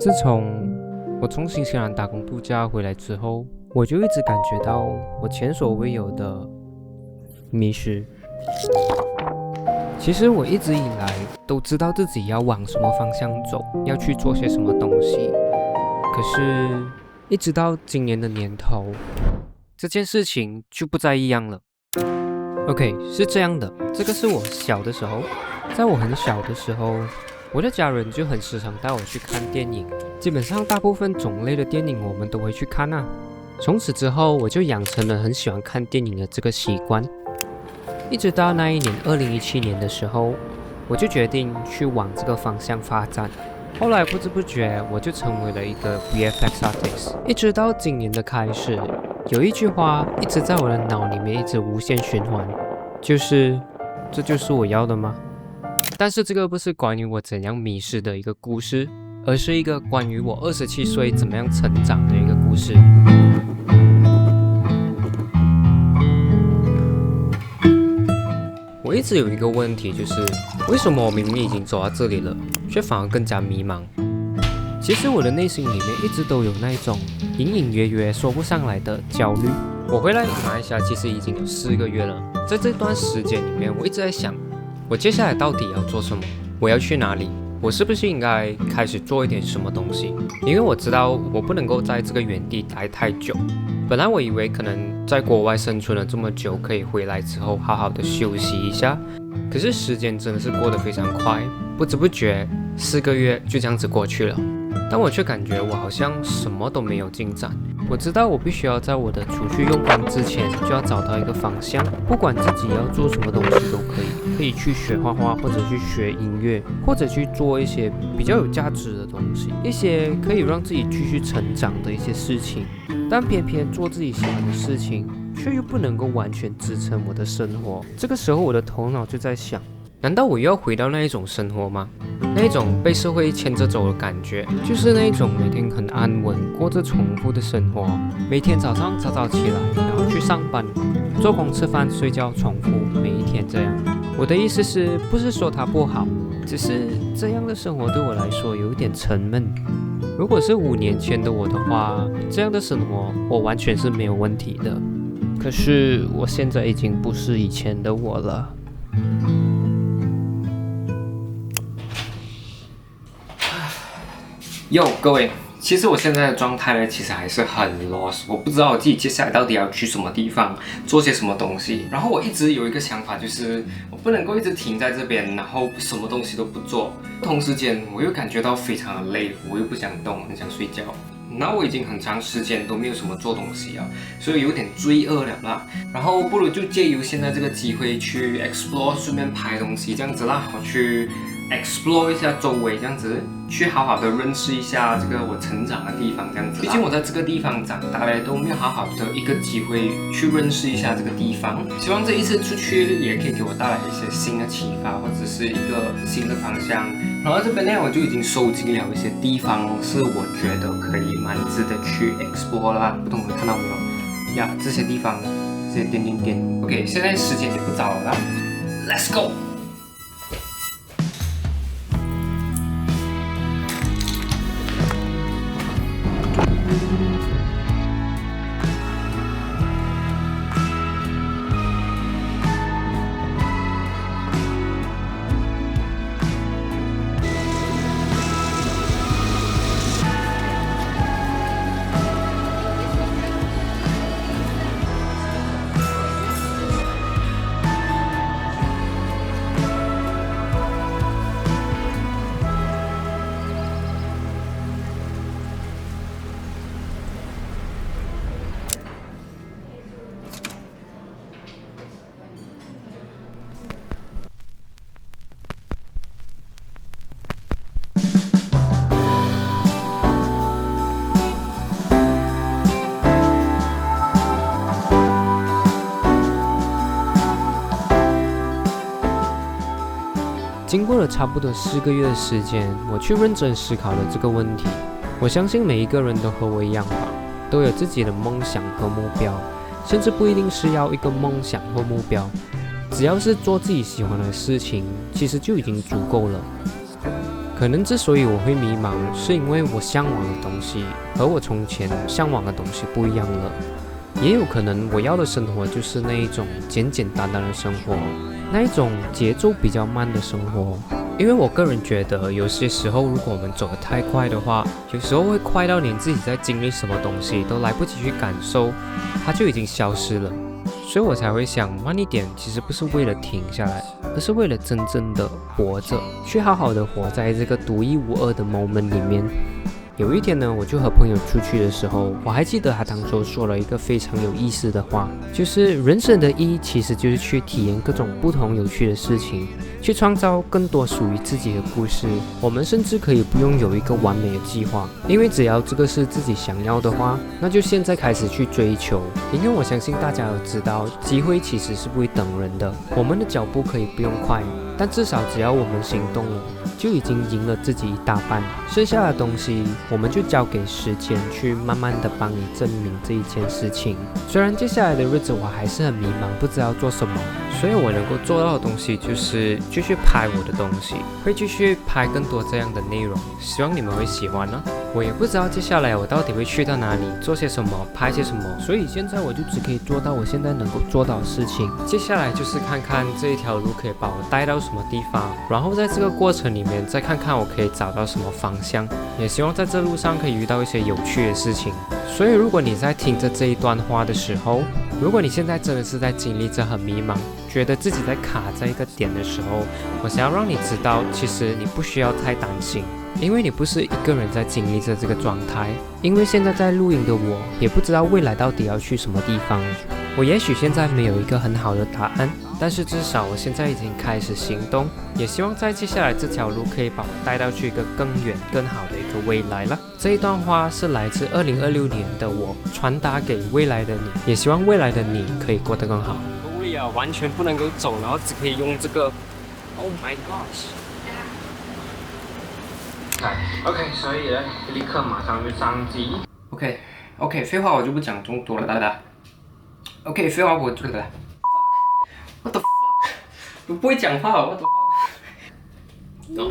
自从我从新西兰打工度假回来之后，我就一直感觉到我前所未有的迷失。其实我一直以来都知道自己要往什么方向走，要去做些什么东西，可是一直到今年的年头，这件事情就不再一样了。OK， 是这样的，这个是我小的时候，在我很小的时候，我的家人就很时常带我去看电影，基本上大部分种类的电影我们都会去看啊。从此之后，我就养成了很喜欢看电影的这个习惯，一直到那一年2017年的时候，我就决定去往这个方向发展。后来不知不觉，我就成为了一个 VFX artist。一直到今年的开始，有一句话一直在我的脑里面一直无限循环，就是这就是我要的吗？但是这个不是关于我怎样迷失的一个故事，而是一个关于我27岁怎么样成长的一个故事。我一直有一个问题，就是为什么我明明已经走到这里了，却反而更加迷茫？其实我的内心里面一直都有那一种隐隐约约说不上来的焦虑。我回来马来西亚其实已经有4个月了，在这段时间里面，我一直在想，我接下来到底要做什么？我要去哪里？我是不是应该开始做一点什么东西？因为我知道我不能够在这个原地待太久。本来我以为可能在国外生存了这么久，可以回来之后好好的休息一下。可是时间真的是过得非常快，不知不觉4个月就这样子过去了。但我却感觉我好像什么都没有进展。我知道我必须要在我的储蓄用光之前就要找到一个方向，不管自己要做什么东西都可以去学画画，或者去学音乐，或者去做一些比较有价值的东西，一些可以让自己继续成长的一些事情。但偏偏做自己喜欢的事情，却又不能够完全支撑我的生活。这个时候我的头脑就在想，难道我又要回到那一种生活吗？那一种被社会牵着走的感觉，就是那一种每天很安稳过着重复的生活，每天早上早早起来，然后去上班，做工吃饭睡觉，重复每一天这样。我的意思是，不是说它不好，只是这样的生活对我来说有一点沉闷。如果是5年前的我的话，这样的生活我完全是没有问题的。可是我现在已经不是以前的我了。各位，其实我现在的状态呢，其实还是很 lost， 我不知道我自己接下来到底要去什么地方，做些什么东西。然后我一直有一个想法，就是我不能够一直停在这边，然后什么东西都不做。同时间，我又感觉到非常的累，我又不想动，很想睡觉。然后我已经很长时间都没有什么做东西啊，所以有点罪恶了啦。然后不如就借由现在这个机会去 explore， 顺便拍东西这样子啦，我去 explore 一下周围这样子，去好好的认识一下这个我成长的地方这样子。毕竟我在这个地方长大了，都没有好好的一个机会去认识一下这个地方。希望这一次出去也可以给我带来一些新的启发，或者是一个新的方向。然后这边呢，我就已经收集了一些地方，是我觉得可以蛮值得去 explore 啦。不懂你看到没有呀？这些地方，这些点点点。OK， 现在时间也不早了啦 ，Let's go。经过了差不多4个月的时间，我去认真思考了这个问题。我相信每一个人都和我一样吧，都有自己的梦想和目标，甚至不一定是要一个梦想或目标，只要是做自己喜欢的事情，其实就已经足够了。可能之所以我会迷茫，是因为我向往的东西和我从前向往的东西不一样了。也有可能我要的生活就是那一种简简单单的生活，那一种节奏比较慢的生活。因为我个人觉得，有些时候如果我们走得太快的话，有时候会快到连自己在经历什么东西都来不及去感受，它就已经消失了。所以我才会想慢一点，其实不是为了停下来，而是为了真正的活着，去好好的活在这个独一无二的 moment 里面。有一天呢，我就和朋友出去的时候，我还记得他当初说了一个非常有意思的话，就是人生的意义其实就是去体验各种不同有趣的事情，去创造更多属于自己的故事。我们甚至可以不用有一个完美的计划，因为只要这个是自己想要的话，那就现在开始去追求。因为我相信大家都知道，机会其实是不会等人的，我们的脚步可以不用快，但至少只要我们行动了，就已经赢了自己一大半。剩下的东西，我们就交给时间去慢慢的帮你证明这一件事情。虽然接下来的日子我还是很迷茫，不知道做什么，所以我能够做到的东西就是继续拍我的东西，会继续拍更多这样的内容，希望你们会喜欢呢。我也不知道接下来我到底会去到哪里，做些什么，拍些什么，所以现在我就只可以做到我现在能够做到的事情。接下来就是看看这一条路可以把我带到什么地方，然后在这个过程里面再看看我可以找到什么方向，也希望在这路上可以遇到一些有趣的事情。所以如果你在听着这一段话的时候，如果你现在真的是在经历着很迷茫，觉得自己在卡在一个点的时候，我想要让你知道，其实你不需要太担心，因为你不是一个人在经历着这个状态。因为现在在录音的我，也不知道未来到底要去什么地方。我也许现在没有一个很好的答案，但是至少我现在已经开始行动，也希望在接下来这条路可以把我带到去一个更远更好的一个未来了。这一段话是来自2026年的我传达给未来的你，也希望未来的你可以过得更好。无力啊，完全不能够走，然后只可以用这个 Oh my gosh。 OK， 所以呢，立刻马上就上机。OK， 废话我就不讲这么多了，大家。OK， 废话我就来。What the fuck？ 我不会讲话，What the fuck？No。